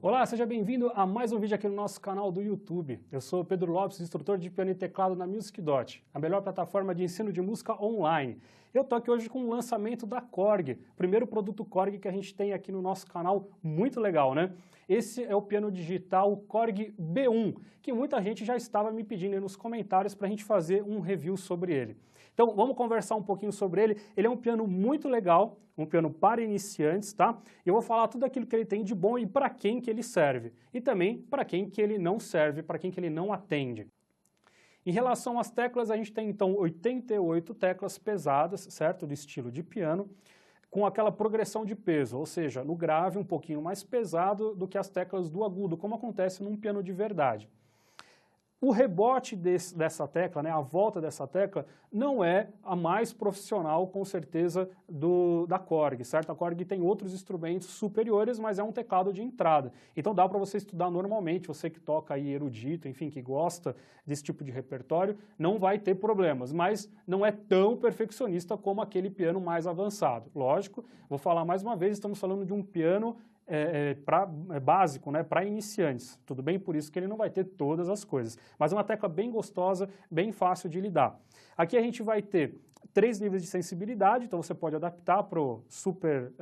Olá, seja bem-vindo a mais um vídeo aqui no nosso canal do YouTube. Eu sou o Pedro Lopes, instrutor de piano e teclado na Music.Dot, a melhor plataforma de ensino de música online. Eu estou aqui hoje com o lançamento da Korg, primeiro produto Korg que a gente tem aqui no nosso canal, muito legal, né? Esse é o piano digital Korg B1, que muita gente já estava me pedindo aí nos comentários para a gente fazer um review sobre ele. Então, vamos conversar um pouquinho sobre ele. Ele é um piano muito legal, um piano para iniciantes, tá? Eu vou falar tudo aquilo que ele tem de bom e para quem que ele serve. E também para quem que ele não serve, para quem que ele não atende. Em relação às teclas, a gente tem então 88 teclas pesadas, certo? Do estilo de piano, com aquela progressão de peso, ou seja, no grave um pouquinho mais pesado do que as teclas do agudo, como acontece num piano de verdade. O rebote dessa tecla, né, a volta dessa tecla, não é a mais profissional, com certeza, da Korg, certo? A Korg tem outros instrumentos superiores, mas é um teclado de entrada. Então dá para você estudar normalmente, você que toca aí erudito, enfim, que gosta desse tipo de repertório, não vai ter problemas, mas não é tão perfeccionista como aquele piano mais avançado. Lógico, vou falar mais uma vez, estamos falando de um piano básico, né, para iniciantes, tudo bem? Por isso que ele não vai ter todas as coisas, mas é uma tecla bem gostosa, bem fácil de lidar. Aqui a gente vai ter 3 níveis de sensibilidade, então você pode adaptar para o super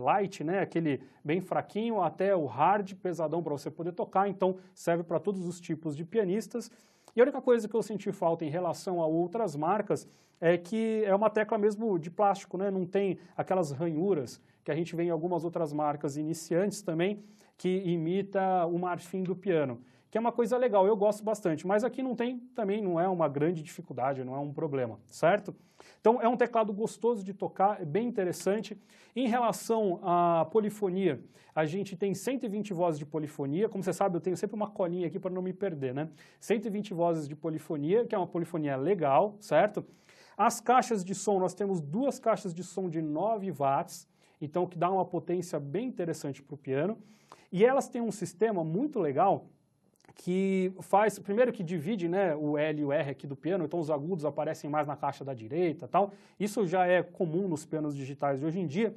light, né, aquele bem fraquinho, até o hard, pesadão para você poder tocar, então serve para todos os tipos de pianistas. E a única coisa que eu senti falta em relação a outras marcas é que é uma tecla mesmo de plástico, né, não tem aquelas ranhuras que a gente vê em algumas outras marcas iniciantes também, que imita o marfim do piano, que é uma coisa legal, eu gosto bastante, mas aqui não tem, também não é uma grande dificuldade, não é um problema, certo? Então é um teclado gostoso de tocar, é bem interessante. Em relação à polifonia, a gente tem 120 vozes de polifonia, como você sabe eu tenho sempre uma colinha aqui para não me perder, né? 120 vozes de polifonia, que é uma polifonia legal, certo? As caixas de som, nós temos 2 caixas de som de 9 watts, então que dá uma potência bem interessante para o piano, e elas têm um sistema muito legal que faz, primeiro que divide, né, o L e o R aqui do piano, então os agudos aparecem mais na caixa da direita, tal. Isso já é comum nos pianos digitais de hoje em dia,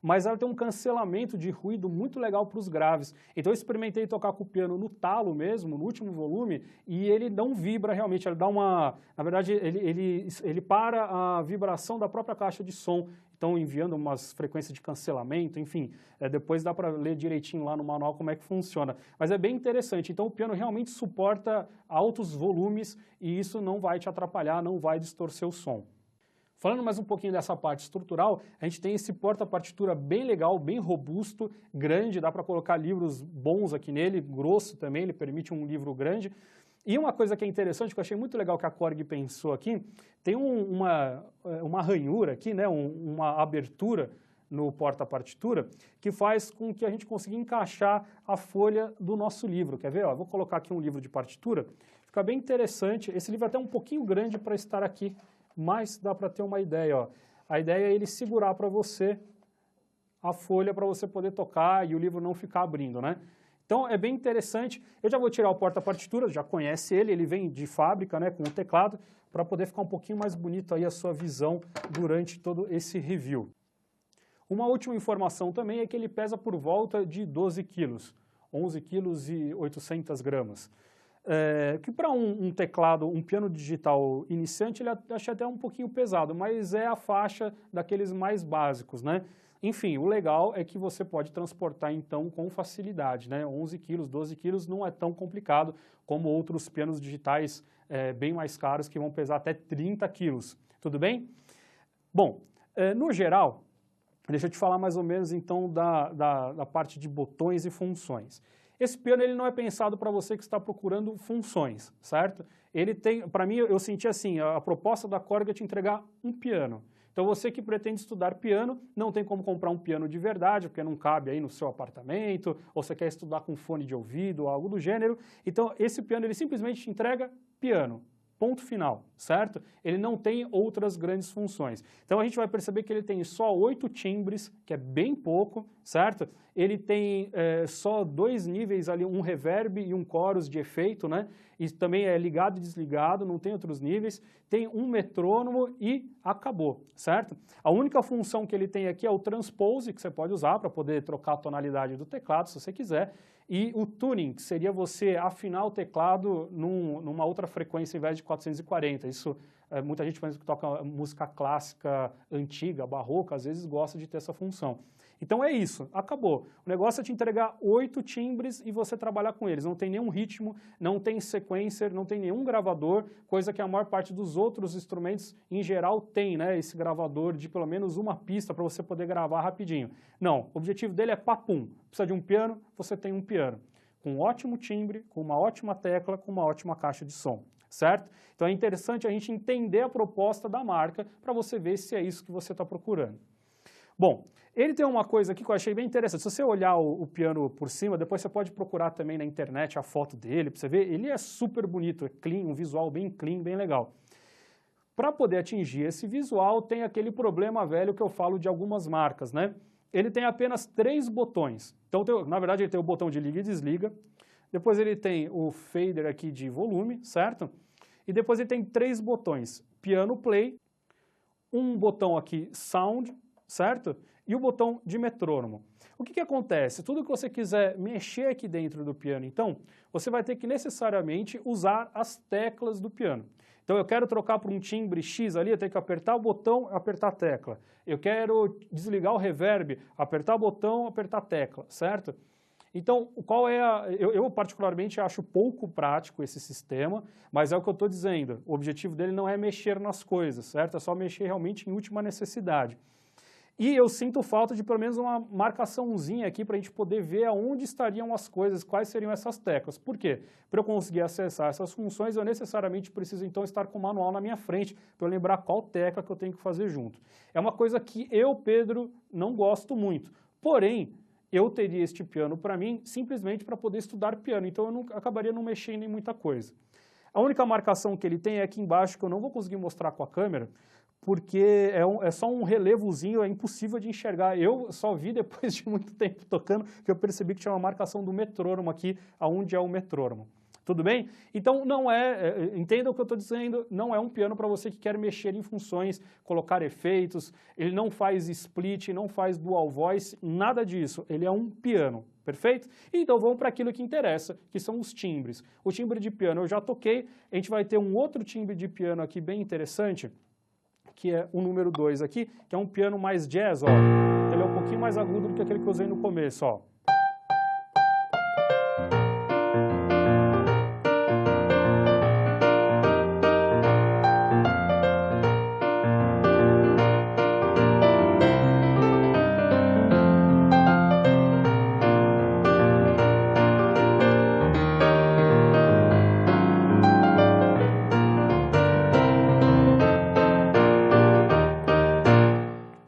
mas ela tem um cancelamento de ruído muito legal para os graves. Então eu experimentei tocar com o piano no talo mesmo, no último volume, e ele não vibra realmente, ele dá uma... Na verdade, ele para a vibração da própria caixa de som, então enviando umas frequências de cancelamento, enfim, depois dá para ler direitinho lá no manual como é que funciona. Mas é bem interessante, então o piano realmente suporta altos volumes e isso não vai te atrapalhar, não vai distorcer o som. Falando mais um pouquinho dessa parte estrutural, a gente tem esse porta-partitura bem legal, bem robusto, grande, dá para colocar livros bons aqui nele, grosso também, ele permite um livro grande. E uma coisa que é interessante, que eu achei muito legal que a Korg pensou aqui, tem uma ranhura aqui, né, uma abertura no porta-partitura, que faz com que a gente consiga encaixar a folha do nosso livro. Quer ver? Ó, vou colocar aqui um livro de partitura, fica bem interessante, esse livro é até um pouquinho grande para estar aqui, mas dá para ter uma ideia, ó. A ideia é ele segurar para você a folha para você poder tocar e o livro não ficar abrindo, né? Então é bem interessante. Eu já vou tirar o porta-partitura, já conhece ele vem de fábrica, né, com o teclado, para poder ficar um pouquinho mais bonito aí a sua visão durante todo esse review. Uma última informação também é que ele pesa por volta de 12 quilos, 11 quilos e 800 gramas. que para um teclado, um piano digital iniciante, ele acha até um pouquinho pesado, mas é a faixa daqueles mais básicos, né? Enfim, o legal é que você pode transportar então com facilidade, né? 11 quilos, 12 quilos não é tão complicado como outros pianos digitais bem mais caros que vão pesar até 30 quilos, tudo bem? Bom, no geral, deixa eu te falar mais ou menos então da parte de botões e funções. Esse piano ele não é pensado para você que está procurando funções, certo? Ele tem, para mim, eu senti assim, a proposta da Korg é te entregar um piano. Então você que pretende estudar piano, não tem como comprar um piano de verdade, porque não cabe aí no seu apartamento, ou você quer estudar com fone de ouvido ou algo do gênero. Então esse piano ele simplesmente te entrega piano. Ponto final, certo? Ele não tem outras grandes funções. Então a gente vai perceber que ele tem só 8 timbres, que é bem pouco, certo? Ele tem só 2 níveis ali, um reverb e um chorus de efeito, né? E também é ligado e desligado, não tem outros níveis. Tem um metrônomo e acabou, certo? A única função que ele tem aqui é o transpose, que você pode usar para poder trocar a tonalidade do teclado, se você quiser. E o tuning, que seria você afinar o teclado numa outra frequência em vez de 440. Isso, muita gente que toca música clássica antiga, barroca, às vezes gosta de ter essa função. Então é isso, acabou. O negócio é te entregar 8 timbres e você trabalhar com eles. Não tem nenhum ritmo, não tem sequencer, não tem nenhum gravador, coisa que a maior parte dos outros instrumentos, em geral, tem, né? Esse gravador de pelo menos uma pista para você poder gravar rapidinho. Não, o objetivo dele é papum. Precisa de um piano, você tem um piano. Com um ótimo timbre, com uma ótima tecla, com uma ótima caixa de som, certo? Então é interessante a gente entender a proposta da marca para você ver se é isso que você está procurando. Bom, ele tem uma coisa aqui que eu achei bem interessante. Se você olhar o piano por cima, depois você pode procurar também na internet a foto dele, para você ver. Ele é super bonito, é clean, um visual bem clean, bem legal. Para poder atingir esse visual, tem aquele problema velho que eu falo de algumas marcas, né? Ele tem apenas 3 botões. Então, na verdade, ele tem o botão de liga e desliga. Depois ele tem o fader aqui de volume, certo? E depois ele tem 3 botões. Piano play, um botão aqui sound, certo? E o botão de metrônomo. O que acontece? Tudo que você quiser mexer aqui dentro do piano, então, você vai ter que necessariamente usar as teclas do piano. Então eu quero trocar para um timbre X ali, eu tenho que apertar o botão, apertar a tecla. Eu quero desligar o reverb, apertar o botão, apertar a tecla, certo? Então, qual é eu particularmente acho pouco prático esse sistema, mas é o que eu estou dizendo. O objetivo dele não é mexer nas coisas, certo? É só mexer realmente em última necessidade. E eu sinto falta de pelo menos uma marcaçãozinha aqui para a gente poder ver aonde estariam as coisas, quais seriam essas teclas. Por quê? Para eu conseguir acessar essas funções, eu necessariamente preciso então estar com o manual na minha frente, para eu lembrar qual tecla que eu tenho que fazer junto. É uma coisa que eu, Pedro, não gosto muito. Porém, eu teria este piano para mim simplesmente para poder estudar piano, então eu acabaria não mexendo em muita coisa. A única marcação que ele tem é aqui embaixo, que eu não vou conseguir mostrar com a câmera, porque é só um relevozinho, é impossível de enxergar. Eu só vi depois de muito tempo tocando que eu percebi que tinha uma marcação do metrônomo aqui, aonde é o metrônomo. Tudo bem? Então não entenda o que eu estou dizendo, não é um piano para você que quer mexer em funções, colocar efeitos, ele não faz split, não faz dual voice, nada disso, ele é um piano, perfeito? Então vamos para aquilo que interessa, que são os timbres. O timbre de piano eu já toquei, a gente vai ter um outro timbre de piano aqui bem interessante, que é o número 2 aqui, que é um piano mais jazz, ó. Ele é um pouquinho mais agudo do que aquele que eu usei no começo, ó.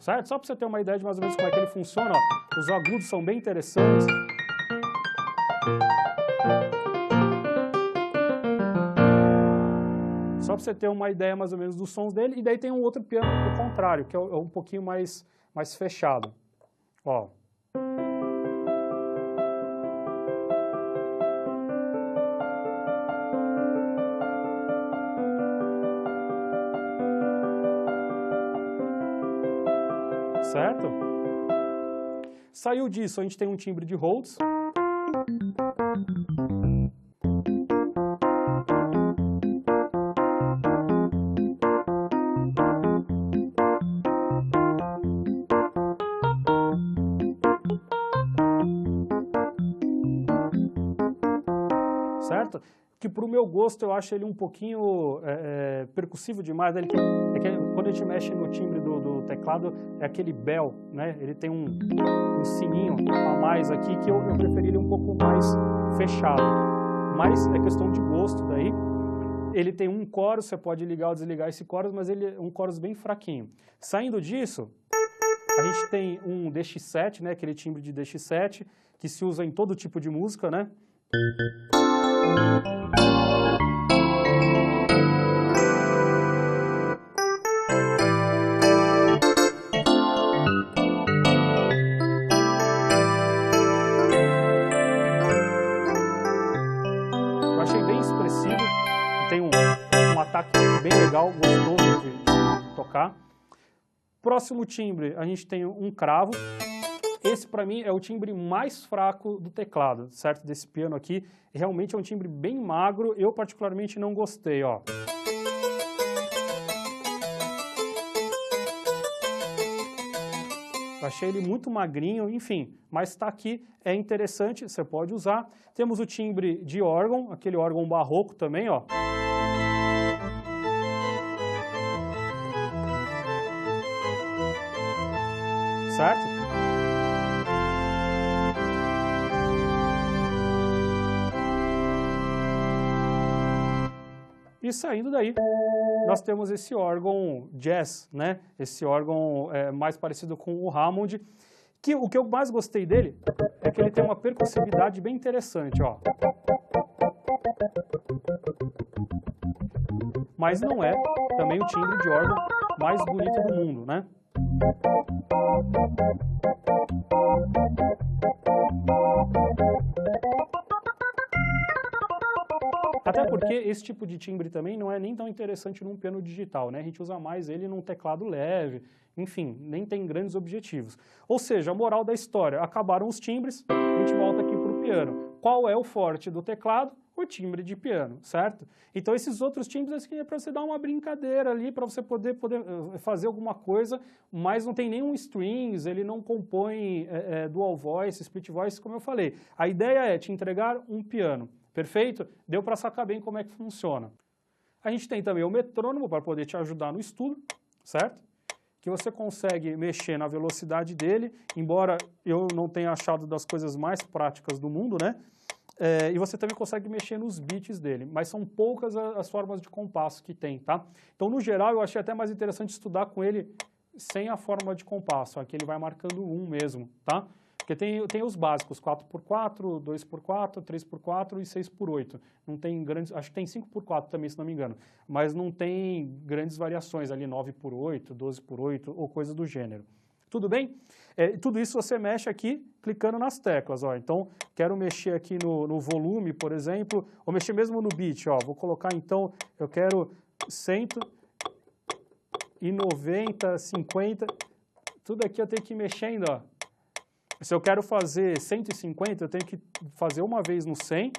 Certo? Só para você ter uma ideia de mais ou menos como é que ele funciona, ó. Os agudos são bem interessantes. Só para você ter uma ideia mais ou menos dos sons dele, e daí tem um outro piano do contrário, que é um pouquinho mais fechado. Ó. Certo? Saiu disso, a gente tem um timbre de Rhodes. para o meu gosto, eu acho ele um pouquinho percussivo demais. Quando a gente mexe no timbre do teclado, é aquele bell, né? Ele tem um sininho a mais aqui que eu preferi ele um pouco mais fechado. Mas é questão de gosto daí. Ele tem um chorus, você pode ligar ou desligar esse chorus, mas ele é um chorus bem fraquinho. Saindo disso, a gente tem um DX7, né? Aquele timbre de DX7, que se usa em todo tipo de música, né? Eu achei bem expressivo, tem um ataque bem legal, gostoso de tocar. Próximo timbre, a gente tem um cravo. Esse, para mim, é o timbre mais fraco do teclado, certo? Desse piano aqui. Realmente é um timbre bem magro. Eu, particularmente, não gostei, ó. Eu achei ele muito magrinho, enfim. Mas está aqui, é interessante, você pode usar. Temos o timbre de órgão, aquele órgão barroco também, ó. Certo? E saindo daí, nós temos esse órgão jazz, né? Esse órgão mais parecido com o Hammond, que o que eu mais gostei dele é que ele tem uma percussividade bem interessante, ó. Mas não é também o timbre de órgão mais bonito do mundo, né? Até porque esse tipo de timbre também não é nem tão interessante num piano digital, né? A gente usa mais ele num teclado leve, enfim, nem tem grandes objetivos. Ou seja, a moral da história, acabaram os timbres, a gente volta aqui para o piano. Qual é o forte do teclado? O timbre de piano, certo? Então esses outros timbres assim, é para você dar uma brincadeira ali, para você poder fazer alguma coisa, mas não tem nenhum strings, ele não compõe dual voice, split voice, como eu falei. A ideia é te entregar um piano. Perfeito? Deu para sacar bem como é que funciona. A gente tem também o metrônomo para poder te ajudar no estudo, certo? Que você consegue mexer na velocidade dele, embora eu não tenha achado das coisas mais práticas do mundo, né? E você também consegue mexer nos beats dele, mas são poucas as formas de compasso que tem, tá? Então, no geral, eu achei até mais interessante estudar com ele sem a forma de compasso, aqui ele vai marcando um mesmo, tá? Porque tem os básicos, 4x4, 2x4, 3x4 e 6x8. Não tem grandes, acho que tem 5x4 também, se não me engano. Mas não tem grandes variações ali, 9x8, 12x8 ou coisa do gênero. Tudo bem? Tudo isso você mexe aqui, clicando nas teclas, ó. Então, quero mexer aqui no volume, por exemplo, ou mexer mesmo no beat, ó. Vou colocar, então, eu quero 190, 50, tudo aqui eu tenho que ir mexendo, ó. Se eu quero fazer 150, eu tenho que fazer uma vez no 100,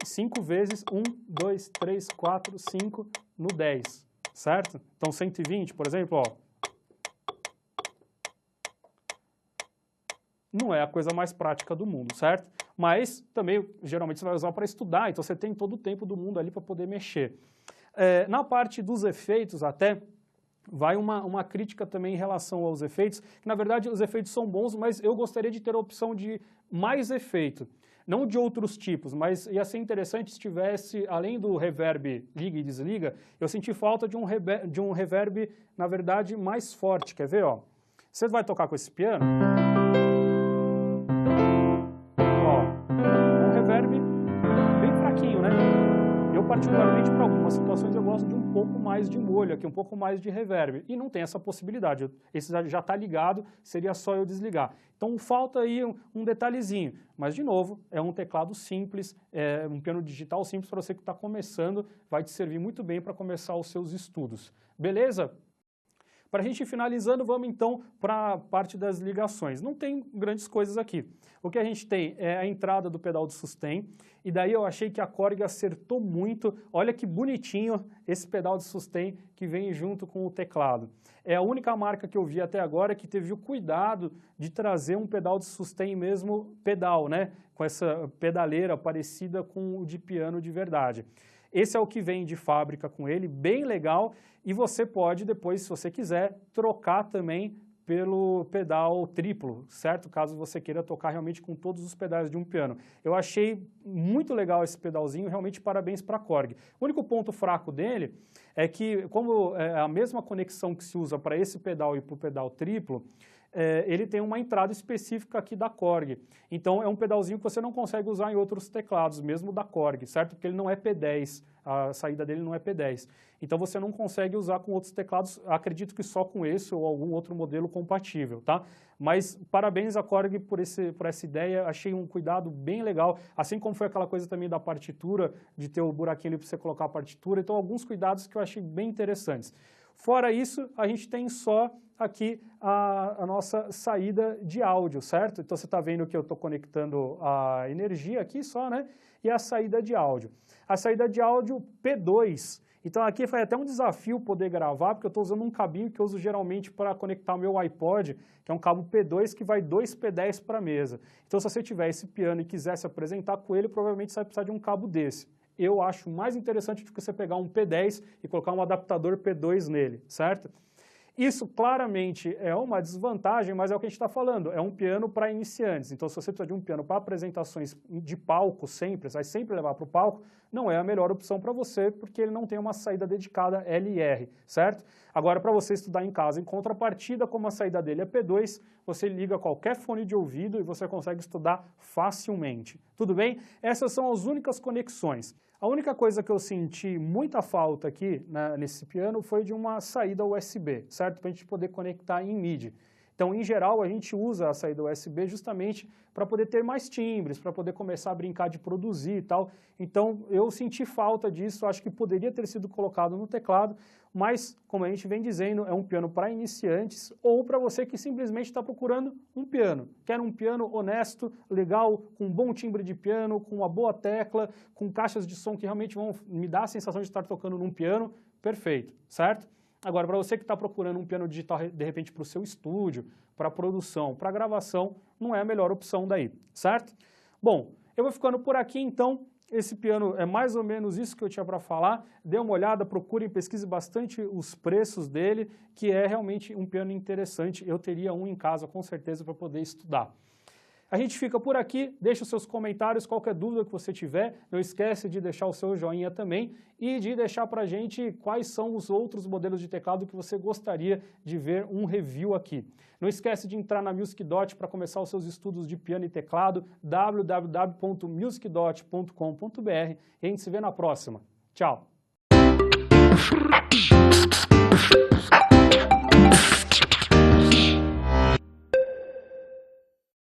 5 vezes 1, 2, 3, 4, 5 no 10, certo? Então 120, por exemplo, ó. Não é a coisa mais prática do mundo, certo? Mas também, geralmente, você vai usar para estudar, então você tem todo o tempo do mundo ali para poder mexer. Na parte dos efeitos até, vai uma crítica também em relação aos efeitos, que na verdade os efeitos são bons, mas eu gostaria de ter a opção de mais efeito. Não de outros tipos, mas ia ser interessante se tivesse, além do reverb liga e desliga, eu senti falta de um reverb, na verdade, mais forte. Quer ver, ó? Você vai tocar com esse piano? Ó, um reverb bem fraquinho, né? Eu, particularmente, para algumas situações, eu gosto de um pouco mais de molho aqui, um pouco mais de reverb. E não tem essa possibilidade. Esse já está ligado, seria só eu desligar. Então, falta aí um detalhezinho. Mas, de novo, é um teclado simples, um piano digital simples para você que está começando, vai te servir muito bem para começar os seus estudos. Beleza? Para a gente ir finalizando, vamos então para a parte das ligações. Não tem grandes coisas aqui. O que a gente tem é a entrada do pedal de sustain, e daí eu achei que a Korg acertou muito. Olha que bonitinho esse pedal de sustain que vem junto com o teclado. É a única marca que eu vi até agora que teve o cuidado de trazer um pedal de sustain mesmo pedal, né? Com essa pedaleira parecida com o de piano de verdade. Esse é o que vem de fábrica com ele, bem legal, e você pode depois, se você quiser, trocar também pelo pedal triplo, certo? Caso você queira tocar realmente com todos os pedais de um piano. Eu achei muito legal esse pedalzinho, realmente parabéns para a Korg. O único ponto fraco dele é que, como é a mesma conexão que se usa para esse pedal e para o pedal triplo, ele tem uma entrada específica aqui da Korg. Então é um pedalzinho que você não consegue usar em outros teclados, mesmo da Korg, certo? Porque ele não é P10, a saída dele não é P10. Então você não consegue usar com outros teclados, acredito que só com esse ou algum outro modelo compatível, tá? Mas parabéns à Korg por essa ideia, achei um cuidado bem legal, assim como foi aquela coisa também da partitura, de ter o buraquinho ali para você colocar a partitura, então alguns cuidados que eu achei bem interessantes. Fora isso, a gente tem só aqui a nossa saída de áudio, certo? Então você está vendo que eu estou conectando a energia aqui só, né? E a saída de áudio. A saída de áudio P2. Então aqui foi até um desafio poder gravar, porque eu estou usando um cabinho que eu uso geralmente para conectar o meu iPod, que é um cabo P2 que vai 2 P10 para a mesa. Então se você tiver esse piano e quiser se apresentar com ele, provavelmente você vai precisar de um cabo desse. Eu acho mais interessante do que você pegar um P10 e colocar um adaptador P2 nele, certo? Isso claramente é uma desvantagem, mas é o que a gente está falando, é um piano para iniciantes. Então, se você precisa de um piano para apresentações de palco sempre, você vai sempre levar para o palco, não é a melhor opção para você, porque ele não tem uma saída dedicada LR, certo? Agora, para você estudar em casa, em contrapartida, como a saída dele é P2, você liga qualquer fone de ouvido e você consegue estudar facilmente. Tudo bem? Essas são as únicas conexões. A única coisa que eu senti muita falta aqui nesse piano foi de uma saída USB, certo? Para a gente poder conectar em MIDI. Então, em geral, a gente usa a saída USB justamente para poder ter mais timbres, para poder começar a brincar de produzir e tal. Então, eu senti falta disso, acho que poderia ter sido colocado no teclado, mas, como a gente vem dizendo, é um piano para iniciantes ou para você que simplesmente está procurando um piano. Quer um piano honesto, legal, com um bom timbre de piano, com uma boa tecla, com caixas de som que realmente vão me dar a sensação de estar tocando num piano, perfeito, certo? Agora, para você que está procurando um piano digital, de repente, para o seu estúdio, para produção, para gravação, não é a melhor opção daí, certo? Bom, eu vou ficando por aqui, então. Esse piano é mais ou menos isso que eu tinha para falar. Dê uma olhada, procure, pesquise bastante os preços dele, que é realmente um piano interessante. Eu teria um em casa, com certeza, para poder estudar. A gente fica por aqui, deixa os seus comentários, qualquer dúvida que você tiver, não esquece de deixar o seu joinha também e de deixar pra gente quais são os outros modelos de teclado que você gostaria de ver um review aqui. Não esquece de entrar na MusicDot para começar os seus estudos de piano e teclado, www.musicdot.com.br, e a gente se vê na próxima. Tchau!